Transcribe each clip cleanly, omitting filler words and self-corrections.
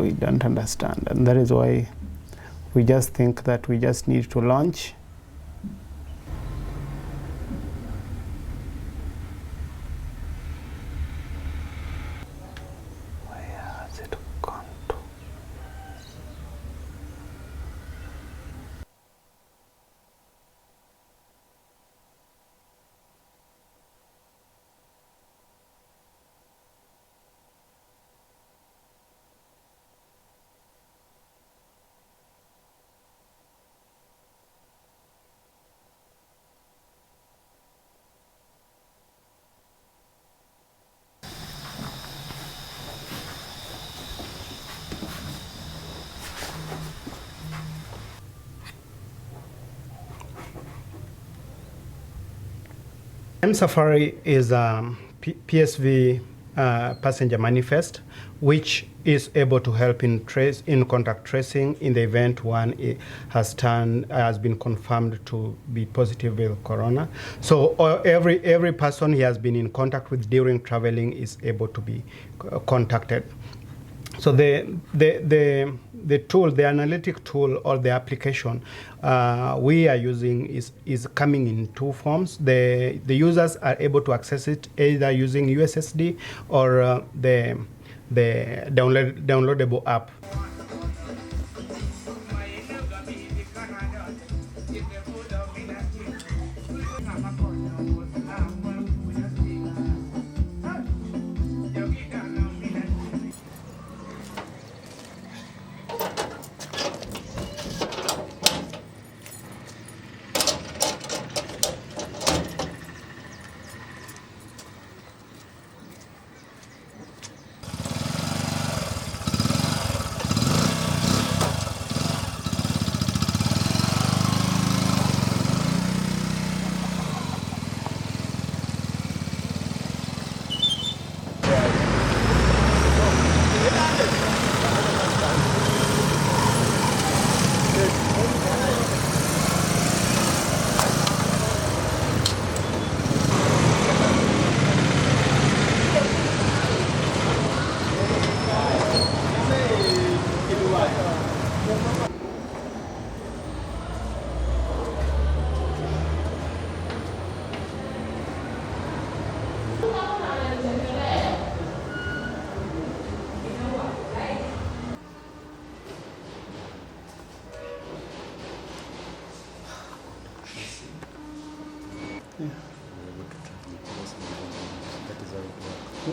We don't understand, and that is why we just think that we just need to launch. Where has it gone to? mSafari is a PSV passenger manifest, which is able to help in contact tracing in the event one has been confirmed to be positive with corona. So every person he has been in contact with during traveling is able to be contacted. So the tool, the analytic tool or the application we are using is coming in two forms. The users are able to access it either using USSD or the downloadable app.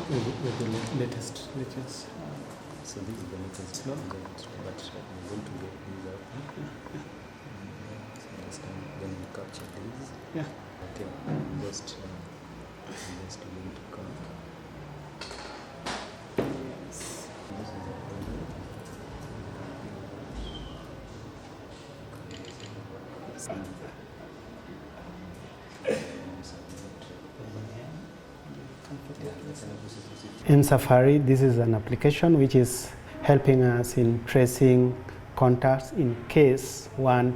With the latest. So this is the latest one, but we're going to get these out. So this time, then we capture these. Yeah. Okay. Just going to come. Yes. This is mSafari, this is an application which is helping us in tracing contacts in case one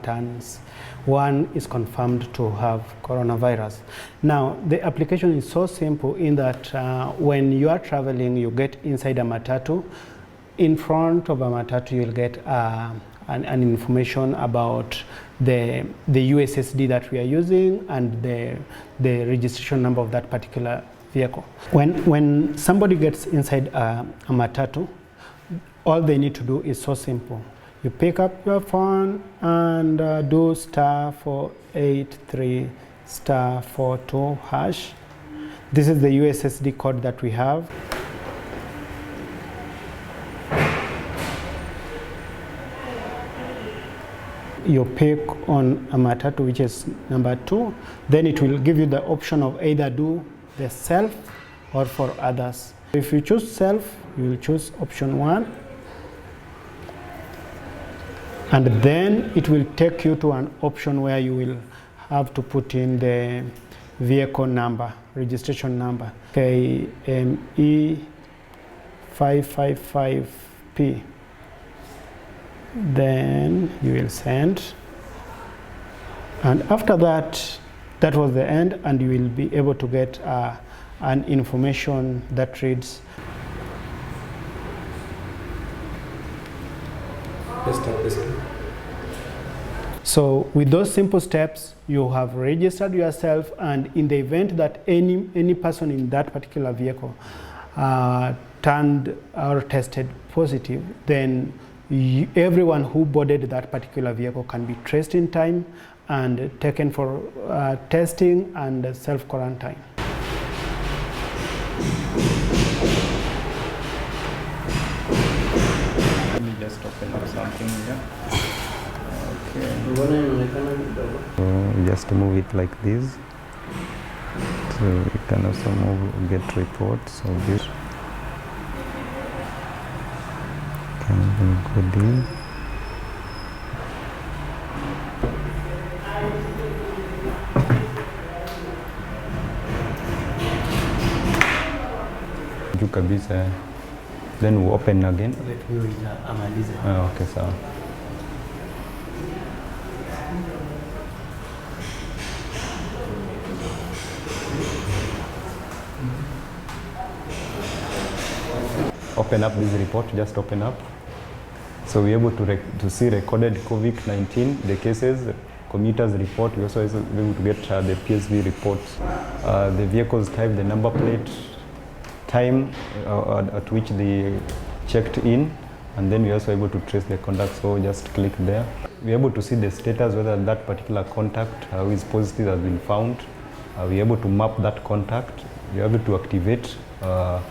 is confirmed to have coronavirus. Now, the application is so simple in that when you are traveling, you get inside a matatu. In front of a matatu, you'll get an information about the USSD that we are using and the registration number of that particular vehicle. When somebody gets inside a matatu, all they need to do is so simple. You pick up your phone and do *483 *42#. This is the USSD code that we have. You pick on a matatu, which is number 2, then it will give you the option of either do the self or for others. If you choose self, you will choose option 1, and then it will take you to an option where you will have to put in the vehicle number, registration number, KME555P. Then you will send, and after that, that was the end, and you will be able to get an information that reads So with those simple steps, you have registered yourself, and in the event that any person in that particular vehicle turned or tested positive, then everyone who boarded that particular vehicle can be traced in time and taken for testing and self-quarantine. Let me just open up something here. Okay. Just move it like this. So you can also move, get reports of this. Can go there. Kabisa. Then we open again. Okay, so. Open up this report, just open up. So we're able to see recorded COVID-19, the cases, commuters report. We also able to get the PSV report, the vehicle's type, the number plate, time at which they checked in, and then we're also able to trace the contact. So just click there. We're able to see the status, whether that particular contact who is positive has been found. We're able to map that contact. We're able to activate. We're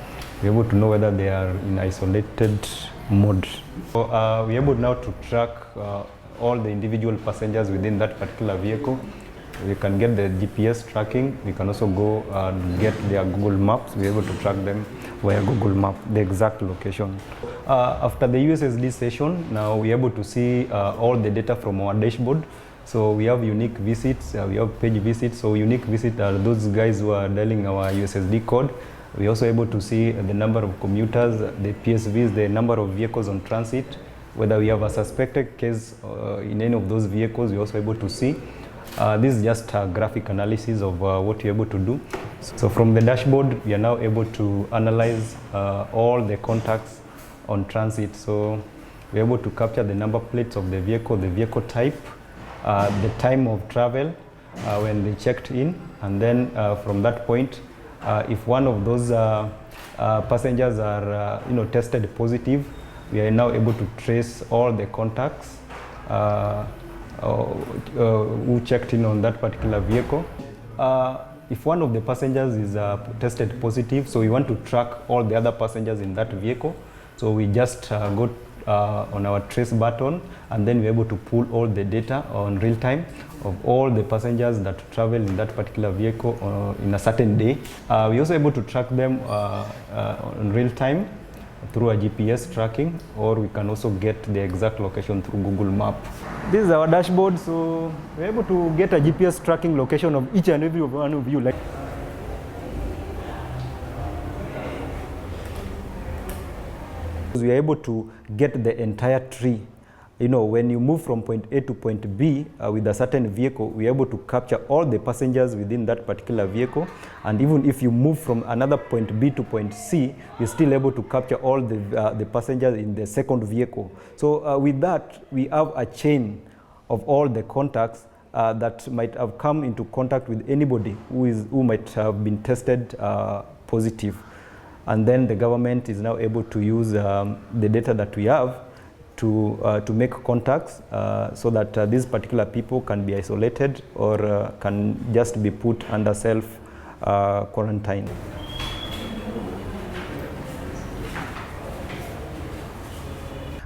able to know whether they are in isolated mode. So we're able now to track all the individual passengers within that particular vehicle. We can get the GPS tracking. We can also go and get their Google Maps. We're able to track them via Google Map, the exact location. After the USSD session, now we're able to see all the data from our dashboard. So we have unique visits, we have page visits. So unique visits are those guys who are dialing our USSD code. We're also able to see the number of commuters, the PSVs, the number of vehicles on transit. Whether we have a suspected case in any of those vehicles, we're also able to see. This is just a graphic analysis of what you're able to do. So from the dashboard, we are now able to analyze all the contacts on transit. So we're able to capture the number plates of the vehicle type, the time of travel when they checked in, and then from that point, if one of those passengers are tested positive, we are now able to trace all the contacts who checked in on that particular vehicle. If one of the passengers is tested positive, so we want to track all the other passengers in that vehicle. So we just go on our trace button, and then we're able to pull all the data on real time of all the passengers that travel in that particular vehicle in a certain day. We're also able to track them on real time through a GPS tracking, or we can also get the exact location through Google Map. This is our dashboard, so we're able to get a GPS tracking location of each and every one of you. We are able to get the entire tree. When you move from point A to point B with a certain vehicle, we are able to capture all the passengers within that particular vehicle. And even if you move from another point B to point C, you're still able to capture all the passengers in the second vehicle. So with that, we have a chain of all the contacts that might have come into contact with anybody who might have been tested positive. And then the government is now able to use the data that we have to make contacts so that these particular people can be isolated or can just be put under self-quarantine.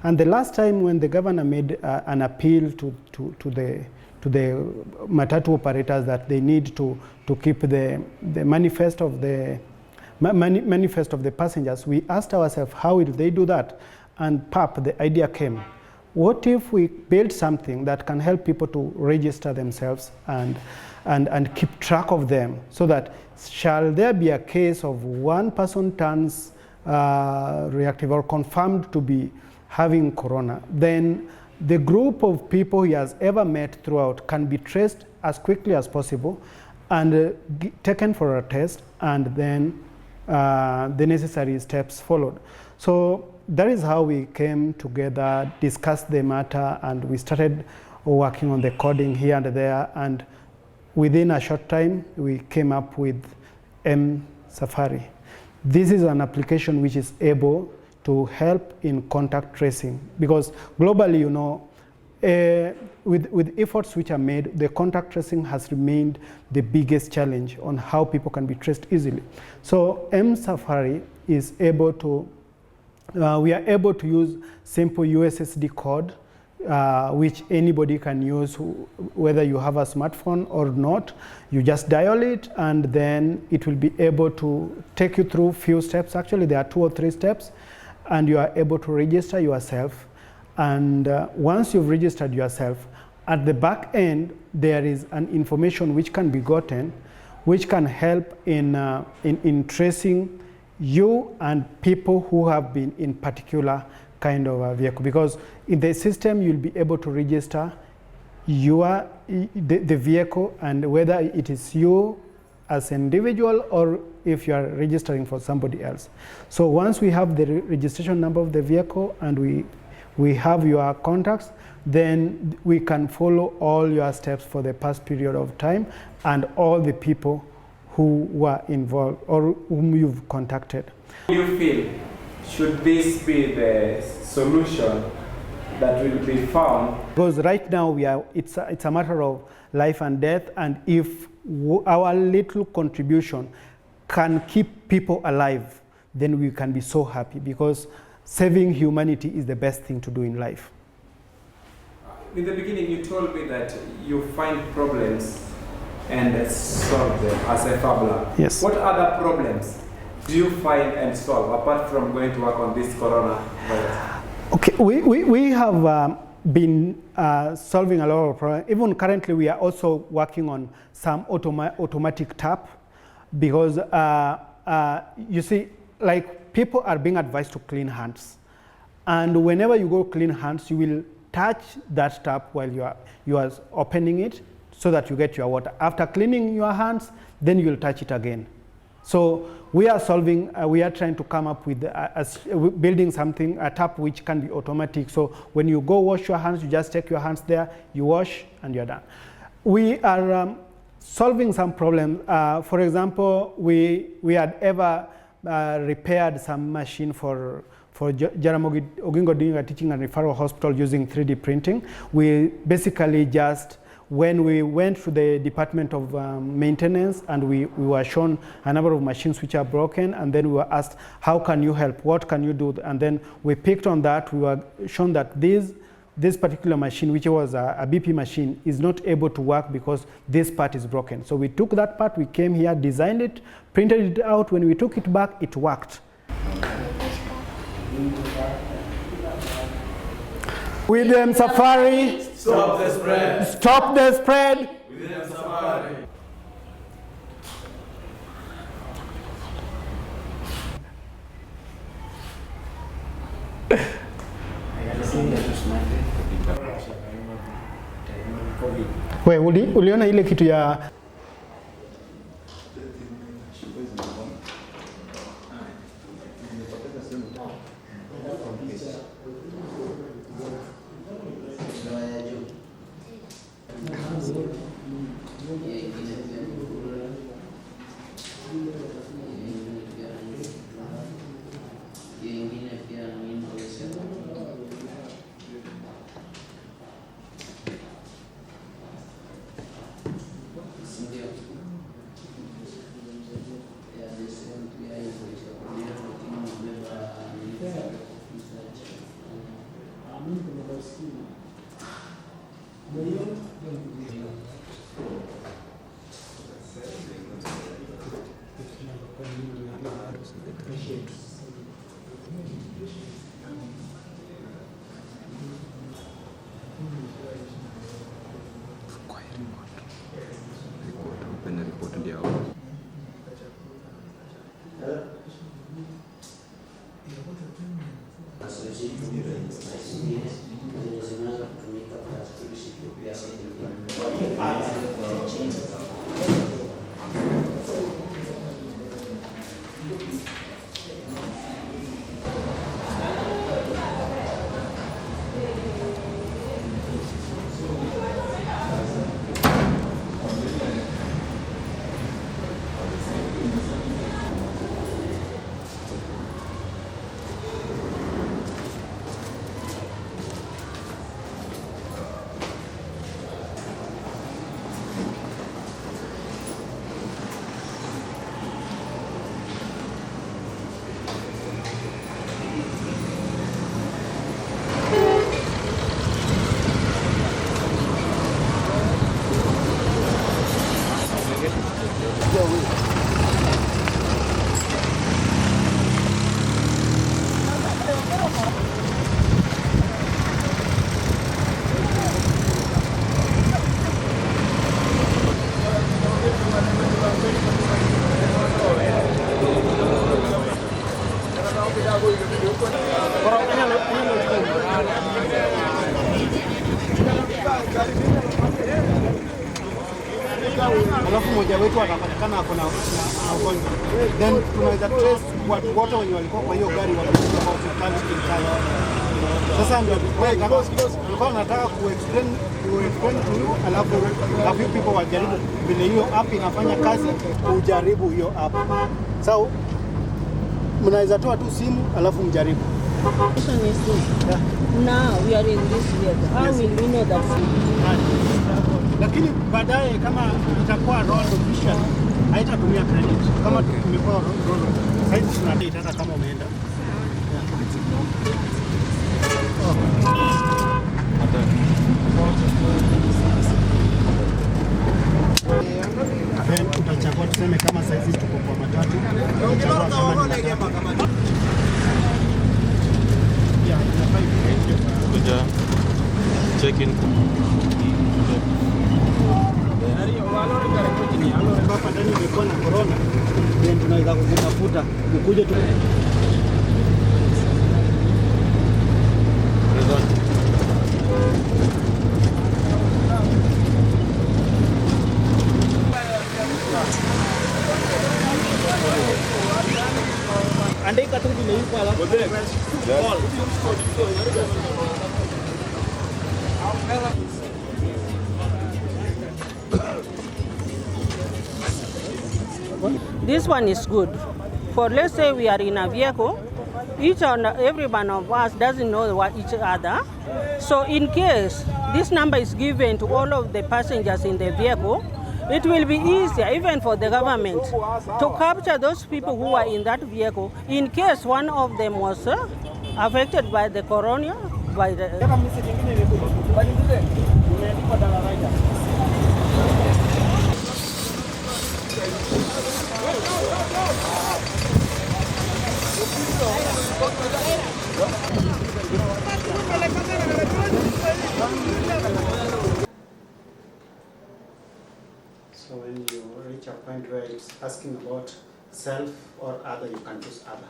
And the last time when the governor made an appeal to the matatu operators that they need to keep the manifest of the passengers, we asked ourselves, how will they do that? And the idea came. What if we build something that can help people to register themselves and keep track of them, so that shall there be a case of one person turns reactive or confirmed to be having corona, then the group of people he has ever met throughout can be traced as quickly as possible and taken for a test, and then the necessary steps followed. So that is how we came together, discussed the matter, and we started working on the coding here and there. And within a short time, we came up with mSafari. This is an application which is able to help in contact tracing, because globally, you know, with efforts which are made, the contact tracing has remained the biggest challenge on how people can be traced easily. So mSafari is able to, we are able to use simple USSD code, which anybody can use, whether you have a smartphone or not. You just dial it, and then it will be able to take you through few steps. Actually, there are 2 or 3 steps, and you are able to register yourself. And once you've registered yourself, at the back end, there is an information which can be gotten, which can help in tracing you and people who have been in particular kind of a vehicle. Because in the system, you'll be able to register the vehicle, and whether it is you as an individual or if you are registering for somebody else. So once we have the registration number of the vehicle and we have your contacts, then we can follow all your steps for the past period of time and all the people who were involved or whom you've contacted. Do you feel, should this be the solution that will be found? Because right now it's a matter of life and death, and if our little contribution can keep people alive, then we can be so happy, because saving humanity is the best thing to do in life. In the beginning, you told me that you find problems and solve them as a Fablab. Yes. What other problems do you find and solve apart from going to work on this coronavirus? Okay, we have been solving a lot of problems. Even currently, we are also working on some automatic tap, because you see, like, people are being advised to clean hands, and whenever you go clean hands, you will touch that tap while you are opening it, so that you get your water. After cleaning your hands, then you will touch it again. So we are solving, we are trying to come up with building something, a tap which can be automatic. So when you go wash your hands, you just take your hands there, you wash, and you're done. We are solving some problems. For example, we had ever repaired some machine for Jaramogi Oginga Odinga Teaching and Referral Hospital using 3D printing. We basically just, when we went to the Department of Maintenance, and we were shown a number of machines which are broken, and then we were asked, how can you help? What can you do? And then we picked on that. We were shown that this particular machine, which was a BP machine, is not able to work because this part is broken. So we took that part, we came here, designed it, printed it out. When we took it back, it worked. With mSafari, stop the spread. Stop the spread. With mSafari. We uliona ile kitu ya Alafu mmoja wetu atapatikana ako na ugonjwa, then tunaweza trace watu wote wenye walikuwa kwa hiyo gari walikuwa kwa hospitali in time. Sasa ndio tulikuwa nataka ku-explain to you, alafu a few people wajaribu vile hiyo app inafanya kazi, ujaribu hiyo app. So mnaweza toa tu simu alafu mjaribu. Yeah. Now we are in this weather. How will we know that? Lakini baadaye kama itakuwa road official haitatumia credit. Kama tumekuwa road sasa tunadai hata kama umeenda. Then utachagua tuseme kama saizi tuko kwa matatu. Check in. Hapa ndani imekuwa na corona, ndio tunaweza kuzitafuta ukuje tu. Andika tu vile yuko alafu. This one is good. For let's say we are in a vehicle, each and every one of us doesn't know what each other. So in case this number is given to all of the passengers in the vehicle, it will be easier even for the government to capture those people who are in that vehicle in case one of them was affected by the corona. So when you reach a point where it's asking about self or other, you can choose other.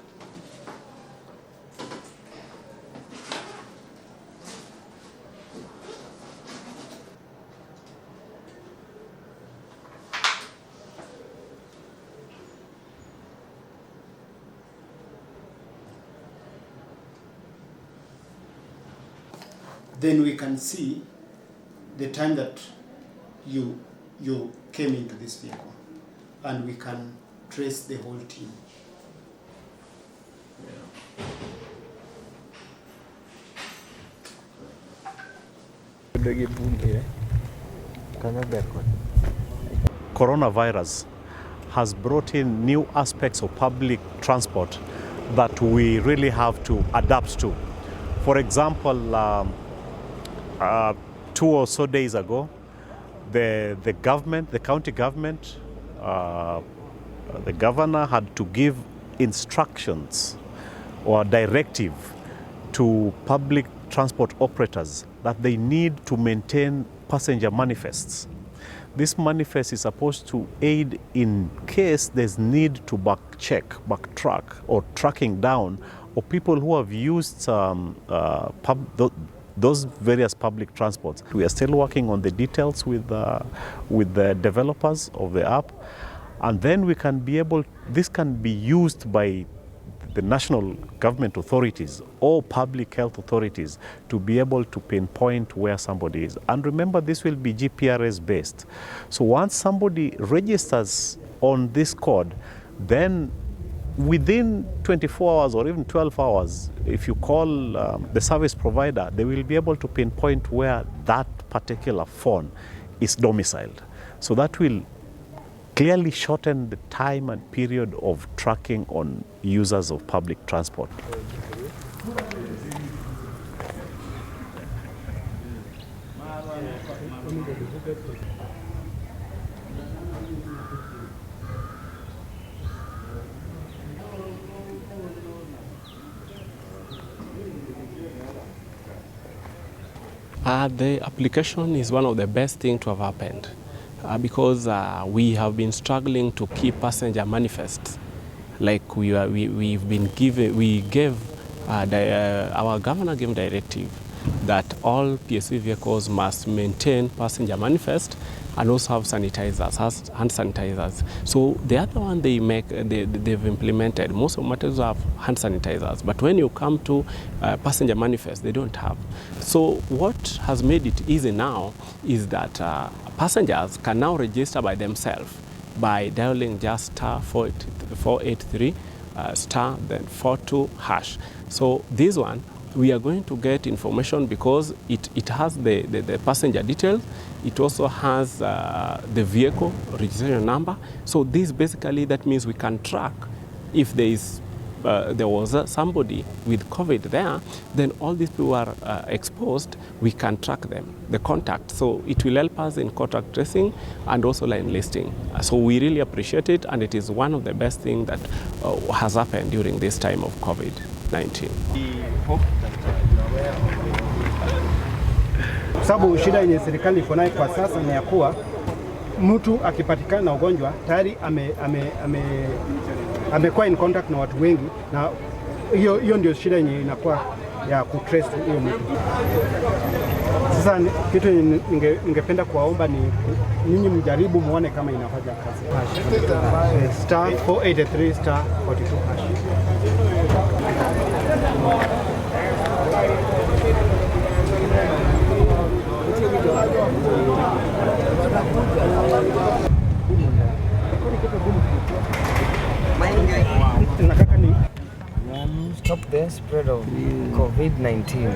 Then we can see the time that you came into this vehicle, and we can trace the whole team. Coronavirus has brought in new aspects of public transport that we really have to adapt to. For example, 2 or so days ago, the government, the county government, the governor had to give instructions or directive to public transport operators that they need to maintain passenger manifests. This manifest is supposed to aid in case there's need to backtrack, or tracking down of people who have used those various public transports. We are still working on the details with the developers of the app, and then we can be able, this can be used by the national government authorities or public health authorities to be able to pinpoint where somebody is. And remember, this will be GPRS based. So once somebody registers on this code, then within 24 hours or even 12 hours, if you call the service provider, they will be able to pinpoint where that particular phone is domiciled. So that will clearly shorten the time and period of tracking on users of public transport. The application is one of the best things to have happened because we have been struggling to keep passenger manifests. Like our governor gave directive that all PSV vehicles must maintain passenger manifest and also have sanitizers, hand sanitizers. So the other one they've implemented, most of matters have hand sanitizers, but when you come to passenger manifest, they don't have. So what has made it easy now is that passengers can now register by themselves by dialing just star 483 star then 42 hash. So this one, we are going to get information because it has the passenger details. It also has the vehicle registration number. So this basically, that means we can track if there was somebody with COVID there, then all these people are exposed, we can track them, the contact. So it will help us in contact tracing and also line listing. So we really appreciate it, and it is one of the best things that has happened during this time of COVID-19. Sababu shida yenye serikali iko nayo kwa sasa ni ya kuwa mtu akipatikana na ugonjwa tayari amekuwa in contact na watu wengi, na hiyo ndio shida yenye inakuwa ya kutrace hiyo mtu. Sasa kitu ningependa kuwaomba ni ninyi mjaribu muone kama inafanya kazi. Star 483 star 42 hash. Stop the spread of COVID-19.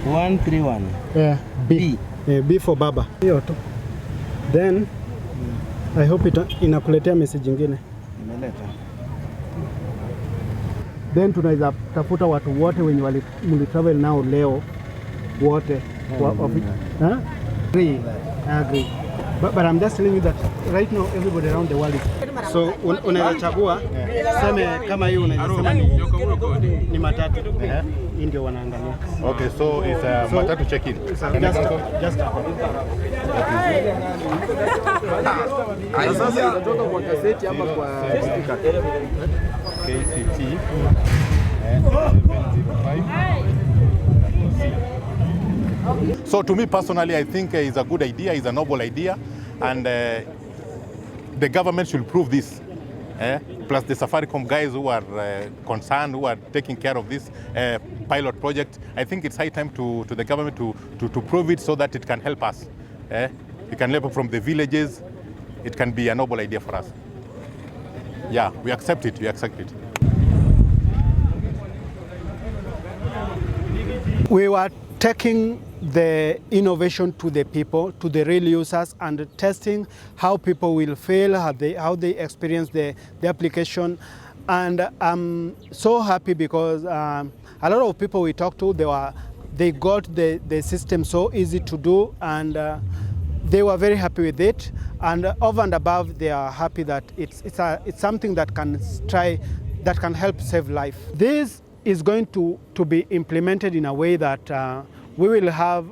131. Yeah, B. B for Baba. Hiyo tu. Then I hope inakuletea message nyingine. Imeleta. Then tunaweza tafuta watu wote wenye mlitravel nao leo wote. Agree. But I'm just telling you that right now everybody around the world is. So unaweza chagua seme kama hiyo unaweza sema ni matatu. Hii ndio wanaangalia. Okay, so it's matatu check-in. Just Sasa unatoka kwa kaseti ama kwa speaker? KCT 705. So to me personally, I think it's a good idea, it's a noble idea, and the government should prove this. Plus the Safaricom guys who are concerned, who are taking care of this pilot project. I think it's high time to the government to prove it so that it can help us. It can help from the villages. It can be a noble idea for us. Yeah, we accept it, we accept it. We were taking the innovation to the people, to the real users, and testing how people will feel, how they experience the application. And I'm so happy because a lot of people we talked to, they got the system so easy to do, and they were very happy with it. And over and above, they are happy that it's something that can help save life. This is going to be implemented in a way that we will have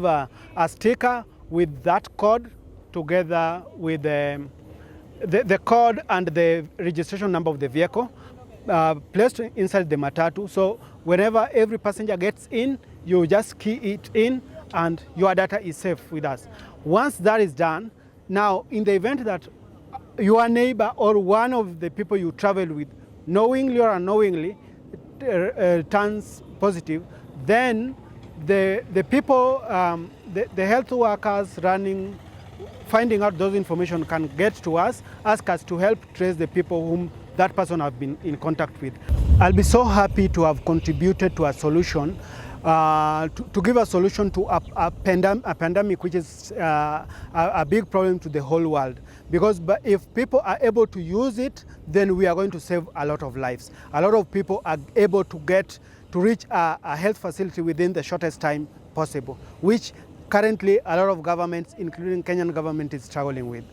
a sticker with that code together with the code and the registration number of the vehicle placed inside the matatu. So whenever every passenger gets in, you just key it in and your data is safe with us. Once that is done, now in the event that your neighbor or one of the people you travel with knowingly or unknowingly turns positive, then the people, the health workers finding out those information can get to us, ask us to help trace the people whom that person have been in contact with. I'll be so happy to have contributed to a solution, to give a solution to a pandemic which is a big problem to the whole world. Because if people are able to use it, then we are going to save a lot of lives. A lot of people are able to reach a health facility within the shortest time possible, which currently a lot of governments, including Kenyan government, is struggling with.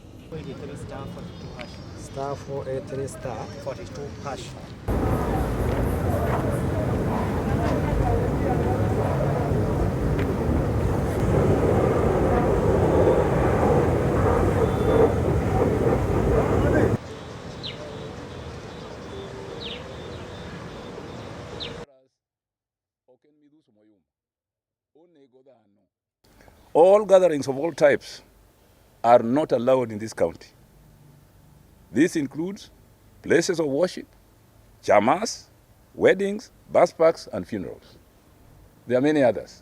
Star 483 star 42 hash. How can we do some All gatherings of all types are not allowed in this county. This includes places of worship, chamas, weddings, bus parks, and funerals. There are many others.